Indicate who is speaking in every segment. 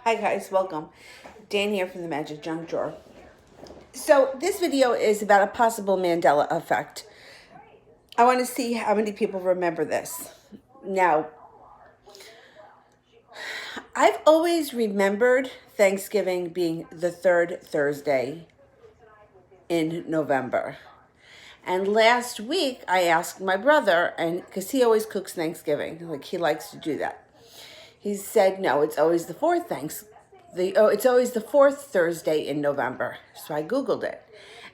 Speaker 1: Hi guys, welcome. Dan here from the Magic Junk Drawer. So this video is about a possible Mandela effect. I want to see how many people remember this. Now, I've always remembered Thanksgiving being the third Thursday in November. And last week I asked my brother, and because he always cooks Thanksgiving, like he likes to do that. He said, no, it's always the fourth it's always the fourth Thursday in November. So I Googled it.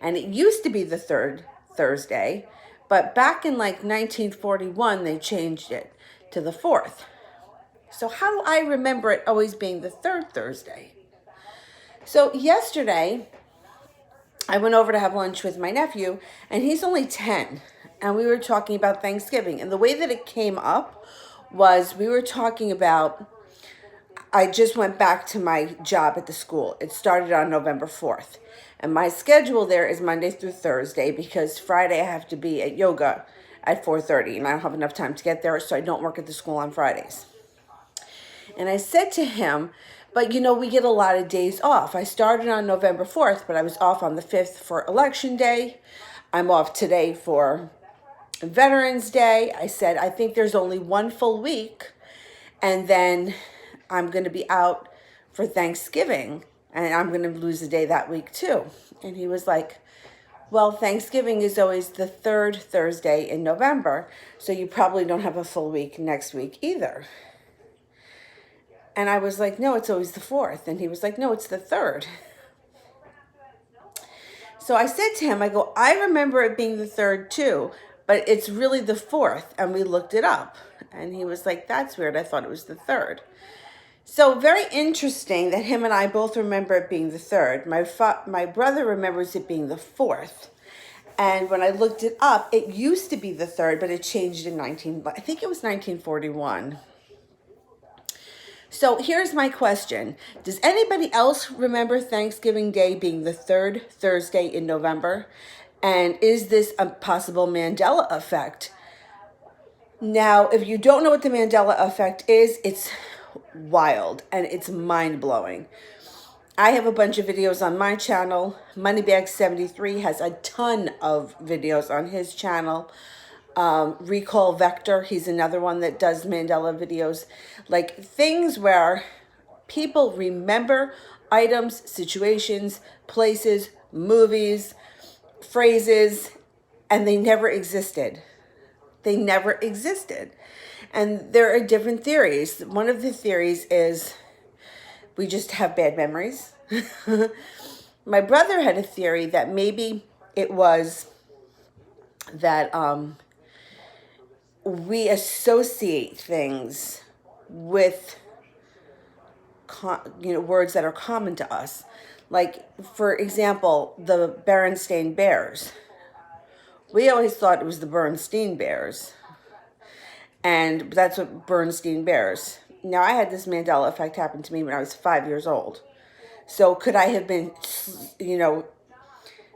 Speaker 1: And it used to be the third Thursday, but back in like 1941, they changed it to the fourth. So how do I remember it always being the third Thursday? So yesterday, I went over to have lunch with my nephew, and he's only 10. And we were talking about Thanksgiving. And the way that it came up was we were talking about, I just went back to my job at the school. It started on November 4th. And my schedule there is Monday through Thursday because Friday I have to be at yoga at 4:30 and I don't have enough time to get there, so I don't work at the school on Fridays. And I said to him, but we get a lot of days off. I started on November 4th, but I was off on the 5th for Election Day. I'm off today for Veterans Day. I said, I think there's only one full week, and then I'm going to be out for Thanksgiving, and I'm going to lose a day that week too. And he was like, well, Thanksgiving is always the third Thursday in November, so you probably don't have a full week next week either. And I was like, no, it's always the fourth. And he was like, no, it's the third. So I said to him, I go, I remember it being the third too, but it's really the fourth. And we looked it up. And he was like, that's weird. I thought it was the third. So very interesting that him and I both remember it being the third. My brother remembers it being the fourth. And when I looked it up, it used to be the third, but it changed in I think it was 1941. So here's my question. Does anybody else remember Thanksgiving Day being the third Thursday in November? And is this a possible Mandela effect? Now, if you don't know what the Mandela effect is, it's wild and it's mind-blowing. I have a bunch of videos on my channel. Moneybag73 has a ton of videos on his channel. Recall Vector, he's another one that does Mandela videos. Like things where people remember items, situations, places, movies, phrases, and they never existed. They never existed. And there are different theories. One of the theories is we just have bad memories. My brother had a theory that maybe it was that we associate things with words that are common to us. Like, for example, the Berenstain Bears. We always thought it was the Bernstein Bears. And that's what Bernstein Bears. Now, I had this Mandela effect happen to me when I was 5 years old. So could I have been,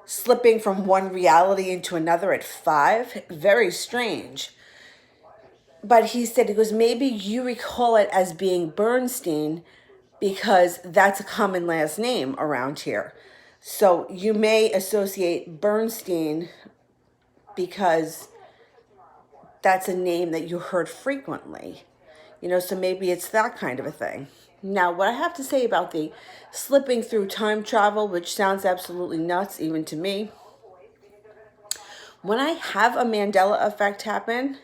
Speaker 1: slipping from one reality into another at 5? Very strange. But he goes, maybe you recall it as being Bernstein because that's a common last name around here. So you may associate Bernstein because that's a name that you heard frequently. So maybe it's that kind of a thing. Now, what I have to say about the slipping through time travel, which sounds absolutely nuts even to me, when I have a Mandela effect happen,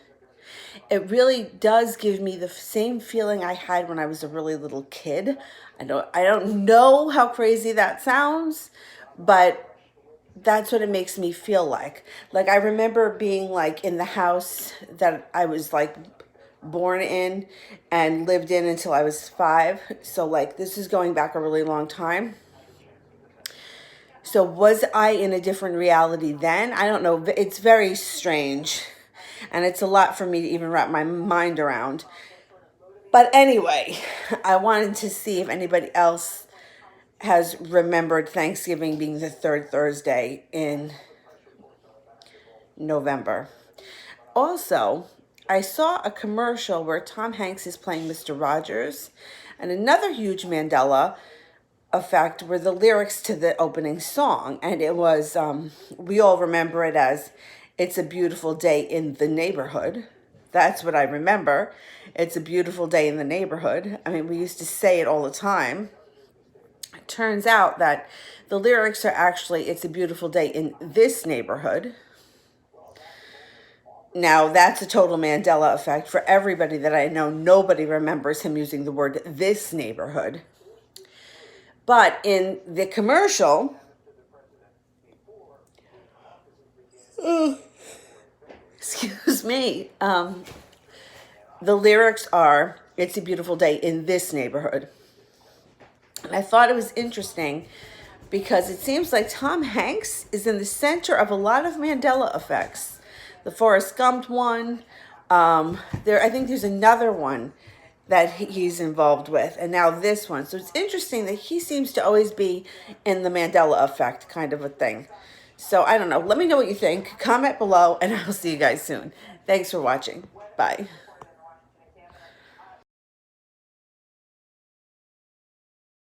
Speaker 1: it really does give me the same feeling I had when I was a really little kid. I don't know how crazy that sounds, but that's what it makes me feel like. Like I remember being like in the house that I was like born in and lived in until I was 5. So like this is going back a really long time. So was I in a different reality then? I don't know. It's very strange. And it's a lot for me to even wrap my mind around. But anyway, I wanted to see if anybody else has remembered Thanksgiving being the third Thursday in November. Also, I saw a commercial where Tom Hanks is playing Mr. Rogers. And another huge Mandela effect were the lyrics to the opening song. And it was, we all remember it as, "It's a beautiful day in the neighborhood." That's what I remember. It's a beautiful day in the neighborhood. I mean, we used to say it all the time. It turns out that the lyrics are actually, "It's a beautiful day in this neighborhood." Now, that's a total Mandela effect. For everybody that I know, nobody remembers him using the word "this neighborhood." But in the commercial, excuse me, the lyrics are, "It's a beautiful day in this neighborhood." And I thought it was interesting because it seems like Tom Hanks is in the center of a lot of Mandela effects. The Forrest Gump one, I think there's another one that he's involved with, and now this one. So it's interesting that he seems to always be in the Mandela effect kind of a thing. So I don't know. Let me know what you think. Comment below, and I'll see you guys soon. Thanks for watching. Bye.